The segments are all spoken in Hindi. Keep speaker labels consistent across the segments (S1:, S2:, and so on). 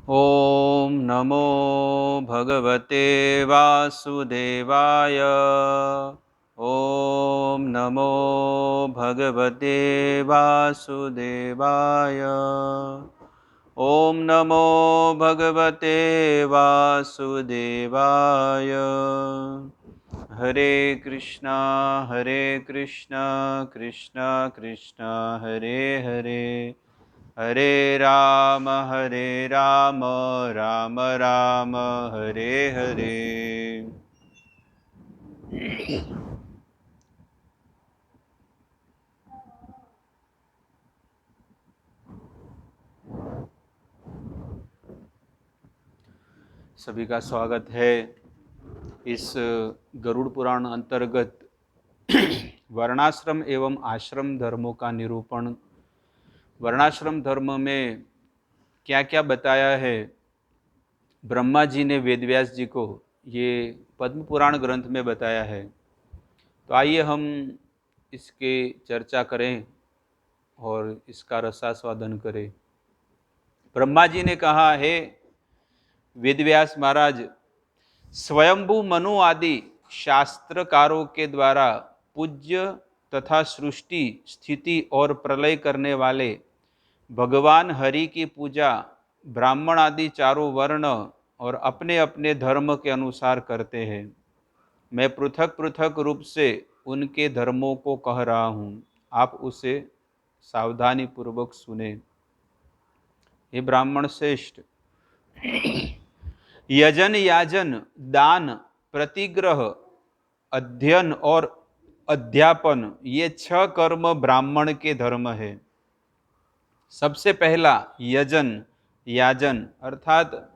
S1: ॐ नमो भगवते वासुदेवाय। ॐ नमो भगवते वासुदेवाय। ॐ नमो भगवते वासुदेवाय। हरे कृष्णा कृष्णा कृष्णा हरे हरे, हरे राम राम राम हरे हरे। सभी का स्वागत है इस गरुड़ पुराण अंतर्गत वर्णाश्रम एवं आश्रम धर्मों का निरूपण। वर्णाश्रम धर्म में क्या क्या बताया है ब्रह्मा जी ने वेदव्यास जी को, ये पद्म पुराण ग्रंथ में बताया है। तो आइए हम इसके चर्चा करें और इसका रसास्वादन करें। ब्रह्मा जी ने कहा, हे वेदव्यास महाराज, स्वयंभू मनु आदि शास्त्रकारों के द्वारा पूज्य तथा सृष्टि स्थिति और प्रलय करने वाले भगवान हरि की पूजा ब्राह्मण आदि चारों वर्ण और अपने अपने धर्म के अनुसार करते हैं। मैं पृथक पृथक रूप से उनके धर्मों को कह रहा हूँ, आप उसे सावधानी पूर्वक सुने। हे ब्राह्मण श्रेष्ठ, यजन याजन दान प्रतिग्रह अध्ययन और अध्यापन, ये 6 कर्म ब्राह्मण के धर्म है। सबसे पहला यजन याजन अर्थात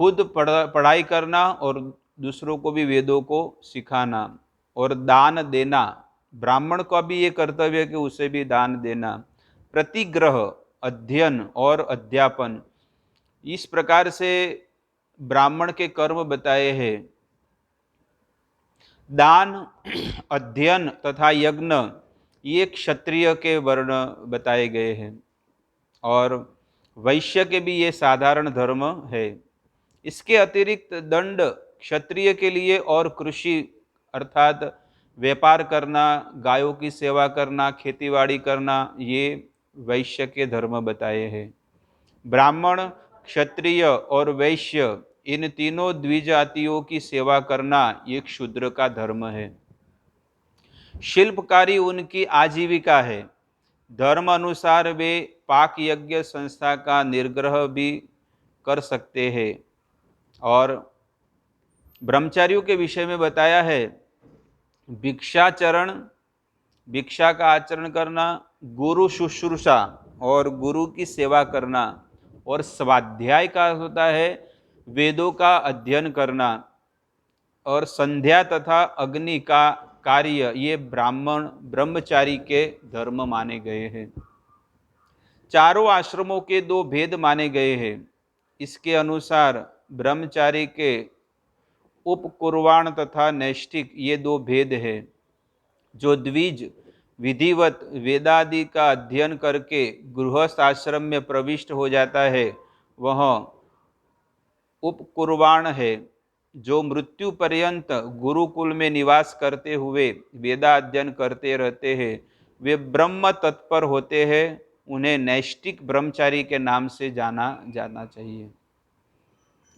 S1: खुद पढ़ाई करना और दूसरों को भी वेदों को सिखाना, और दान देना, ब्राह्मण का भी ये कर्तव्य है कि उसे भी दान देना। प्रतिग्रह अध्ययन और अध्यापन, इस प्रकार से ब्राह्मण के कर्म बताए हैं। दान अध्ययन तथा यज्ञ, ये क्षत्रिय के वर्ण बताए गए हैं, और वैश्य के भी ये साधारण धर्म है। इसके अतिरिक्त दंड क्षत्रिय के लिए और कृषि अर्थात व्यापार करना, गायों की सेवा करना, खेतीबाड़ी करना, ये वैश्य के धर्म बताए हैं। ब्राह्मण, क्षत्रिय और वैश्य, इन तीनों द्विजातियों की सेवा करना ये शूद्र का धर्म है। शिल्पकारी उनकी आजीविका है। धर्म अनुसार वे पाक यज्ञ संस्था का निर्ग्रह भी कर सकते हैं। और ब्रह्मचारियों के विषय में बताया है, भिक्षाचरण, भिक्षा का आचरण करना, गुरु शुश्रूषा और गुरु की सेवा करना, और स्वाध्याय का होता है वेदों का अध्ययन करना, और संध्या तथा अग्नि का कार्य, ये ब्राह्मण ब्रह्मचारी के धर्म माने गए हैं। चारों आश्रमों के 2 भेद माने गए हैं। इसके अनुसार ब्रह्मचारी के उपकुर्वाण तथा नैष्ठिक, ये 2 भेद है। जो द्विज विधिवत वेदादि का अध्ययन करके गृहस्थ आश्रम में प्रविष्ट हो जाता है, वह उपकुर्वाण है। जो मृत्यु पर्यंत गुरुकुल में निवास करते हुए वेदाध्ययन करते रहते हैं, वे ब्रह्म तत्पर होते हैं। उन्हें नैष्ठिक ब्रह्मचारी के नाम से जाना जाना चाहिए।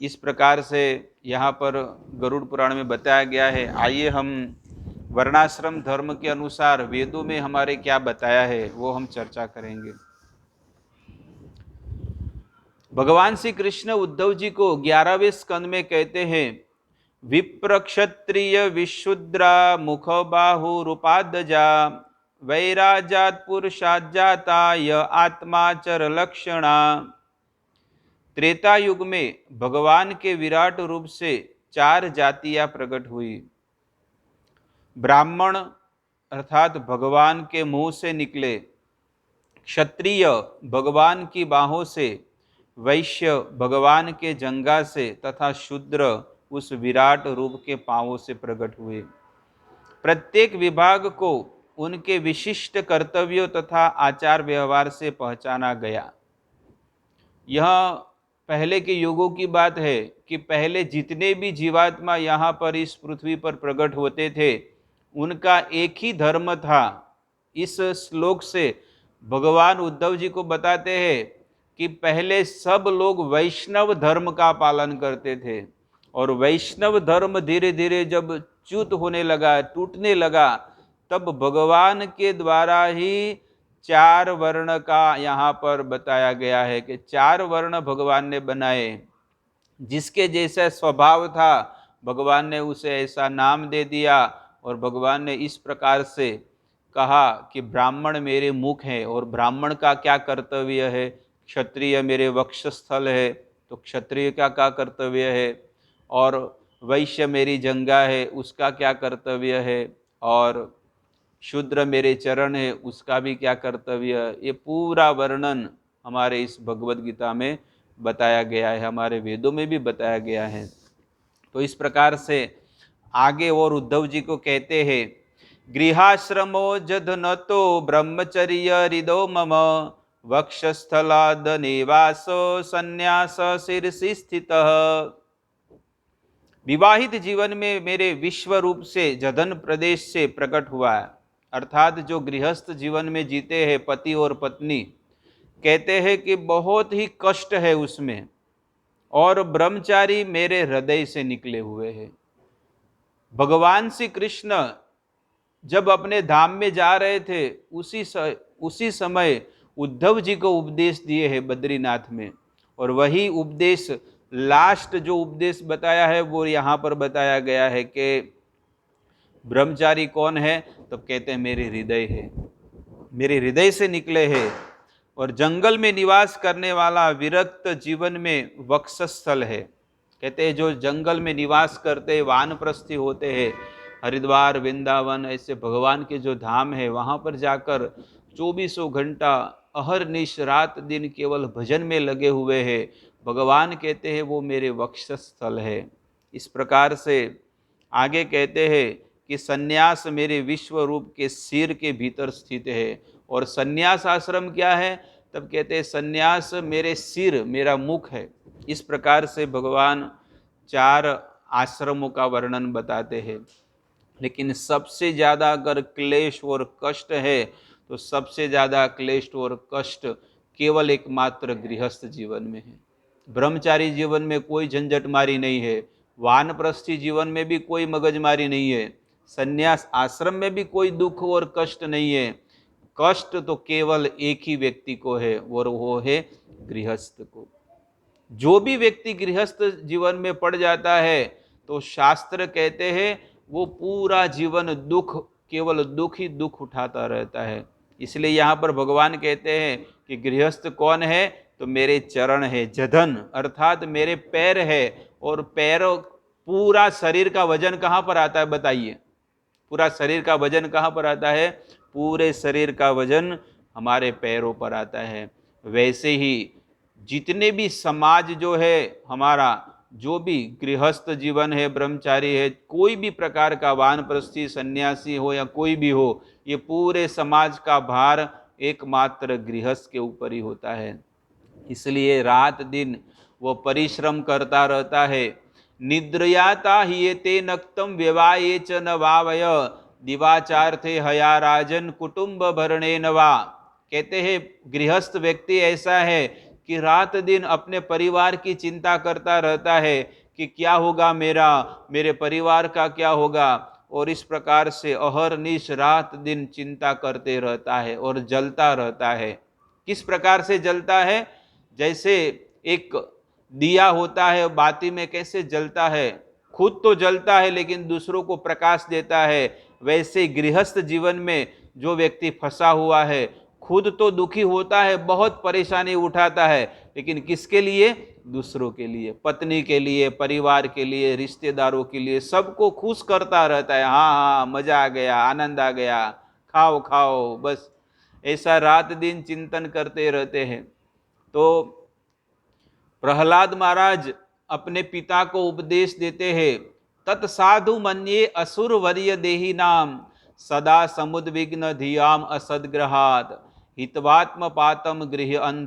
S1: इस प्रकार से यहाँ पर गरुड़ पुराण में बताया गया है। आइए हम वर्णाश्रम धर्म के अनुसार वेदों में हमारे क्या बताया है वो हम चर्चा करेंगे। भगवान श्री कृष्ण उद्धव जी को 11वें स्कंद में कहते हैं, विप्र क्षत्रिय विशुद्रा मुख बाहु रूपादजा वैराजात पुरुषात जाता य आत्माचर लक्षणा। त्रेता युग में भगवान के विराट रूप से 4 जातियां प्रकट हुई। ब्राह्मण अर्थात भगवान के मुंह से निकले, क्षत्रिय भगवान की बाहों से, वैश्य भगवान के जंघा से, तथा शूद्र उस विराट रूप के पांवों से प्रकट हुए। प्रत्येक विभाग को उनके विशिष्ट कर्तव्यों तथा आचार व्यवहार से पहचाना गया। यह पहले के युगों की बात है कि पहले जितने भी जीवात्मा यहाँ पर इस पृथ्वी पर प्रकट होते थे उनका एक ही धर्म था। इस श्लोक से भगवान उद्धव जी को बताते हैं कि पहले सब लोग वैष्णव धर्म का पालन करते थे और वैष्णव धर्म धीरे धीरे जब च्युत होने लगा, टूटने लगा, तब भगवान के द्वारा ही 4 वर्ण का यहाँ पर बताया गया है कि 4 वर्ण भगवान ने बनाए। जिसके जैसा स्वभाव था भगवान ने उसे ऐसा नाम दे दिया और भगवान ने इस प्रकार से कहा कि ब्राह्मण मेरे मुख हैं और ब्राह्मण का क्या कर्तव्य है, क्षत्रिय मेरे वक्षस्थल है तो क्षत्रिय का क्या कर्तव्य है, और वैश्य मेरी जंघा है उसका क्या कर्तव्य है, और शूद्र मेरे चरण है उसका भी क्या कर्तव्य है। ये पूरा वर्णन हमारे इस भगवद गीता में बताया गया है, हमारे वेदों में भी बताया गया है। तो इस प्रकार से आगे और उद्धव जी को कहते हैं, गृहाश्रमो जधनतो ब्रह्मचर्य हृदो मम वक्षस्थलाद निवासो संन्यास शीर्षि स्थितः। विवाहित जीवन में मेरे विश्व रूप से जधन प्रदेश से प्रकट हुआ है, अर्थात जो गृहस्थ जीवन में जीते हैं पति और पत्नी, कहते हैं कि बहुत ही कष्ट है उसमें, और ब्रह्मचारी मेरे हृदय से निकले हुए हैं। भगवान श्री कृष्ण जब अपने धाम में जा रहे थे उसी समय उद्धव जी को उपदेश दिए हैं बद्रीनाथ में, और वही उपदेश लास्ट जो उपदेश बताया है वो यहाँ पर बताया गया है कि ब्रह्मचारी कौन है, तब कहते हैं मेरे हृदय है, मेरे हृदय से निकले हैं। और जंगल में निवास करने वाला विरक्त जीवन में वक्षस्थल है, कहते हैं जो जंगल में निवास करते वानप्रस्थी होते हैं, हरिद्वार वृंदावन ऐसे भगवान के जो धाम है वहाँ पर जाकर 24 घंटा अहरनिश रात दिन केवल भजन में लगे हुए हैं, भगवान कहते हैं वो मेरे वक्षस्थल है। इस प्रकार से आगे कहते हैं कि सन्यास मेरे विश्व रूप के सिर के भीतर स्थित है। और सन्यास आश्रम क्या है, तब कहते हैं सन्यास मेरे सिर, मेरा मुख है। इस प्रकार से भगवान 4 आश्रमों का वर्णन बताते हैं। लेकिन सबसे ज़्यादा अगर क्लेश और कष्ट है तो सबसे ज़्यादा क्लेश और कष्ट केवल एकमात्र गृहस्थ जीवन में है। ब्रह्मचारी जीवन में कोई झंझटमारी नहीं है, वानप्रस्थी जीवन में भी कोई मगजमारी नहीं है, संन्यास आश्रम में भी कोई दुख और कष्ट नहीं है। कष्ट तो केवल एक ही व्यक्ति को है और वो है गृहस्थ को। जो भी व्यक्ति गृहस्थ जीवन में पड़ जाता है तो शास्त्र कहते हैं वो पूरा जीवन दुख, केवल दुख ही दुख उठाता रहता है। इसलिए यहाँ पर भगवान कहते हैं कि गृहस्थ कौन है, तो मेरे चरण है, जधन अर्थात मेरे पैर है। और पैरों, पूरा शरीर का वजन कहाँ पर आता है बताइए, पूरा शरीर का वजन कहाँ पर आता है, पूरे शरीर का वजन हमारे पैरों पर आता है। वैसे ही जितने भी समाज जो है हमारा, जो भी गृहस्थ जीवन है, ब्रह्मचारी है, कोई भी प्रकार का वानप्रस्थी सन्यासी हो या कोई भी हो, ये पूरे समाज का भार एकमात्र गृहस्थ के ऊपर ही होता है। इसलिए रात दिन वो परिश्रम करता रहता है। निद्रयाता हियते नक्तम व्यवाये च न वावय दिवाचार्थे हया राजन कुटुंब भरणे नवा। कहते हैं गृहस्थ व्यक्ति ऐसा है कि रात दिन अपने परिवार की चिंता करता रहता है कि क्या होगा मेरे परिवार का क्या होगा, और इस प्रकार से अहरनिश रात दिन चिंता करते रहता है और जलता रहता है। किस प्रकार से जलता है, जैसे एक दिया होता है बाती में कैसे जलता है, खुद तो जलता है लेकिन दूसरों को प्रकाश देता है, वैसे गृहस्थ जीवन में जो व्यक्ति फंसा हुआ है खुद तो दुखी होता है, बहुत परेशानी उठाता है, लेकिन किसके लिए, दूसरों के लिए, पत्नी के लिए, परिवार के लिए, रिश्तेदारों के लिए, सबको खुश करता रहता है। हाँ हाँ मजा आ गया, आनंद आ गया, खाओ खाओ, बस ऐसा रात दिन चिंतन करते रहते हैं। तो प्रहलाद महाराज अपने पिता को उपदेश देते हैं, तत्साधु मन्ये असुर वर्य देही नाम सदा समुद्विग्न धियाम असदग्रहात हितवात्म पातम गृह अंध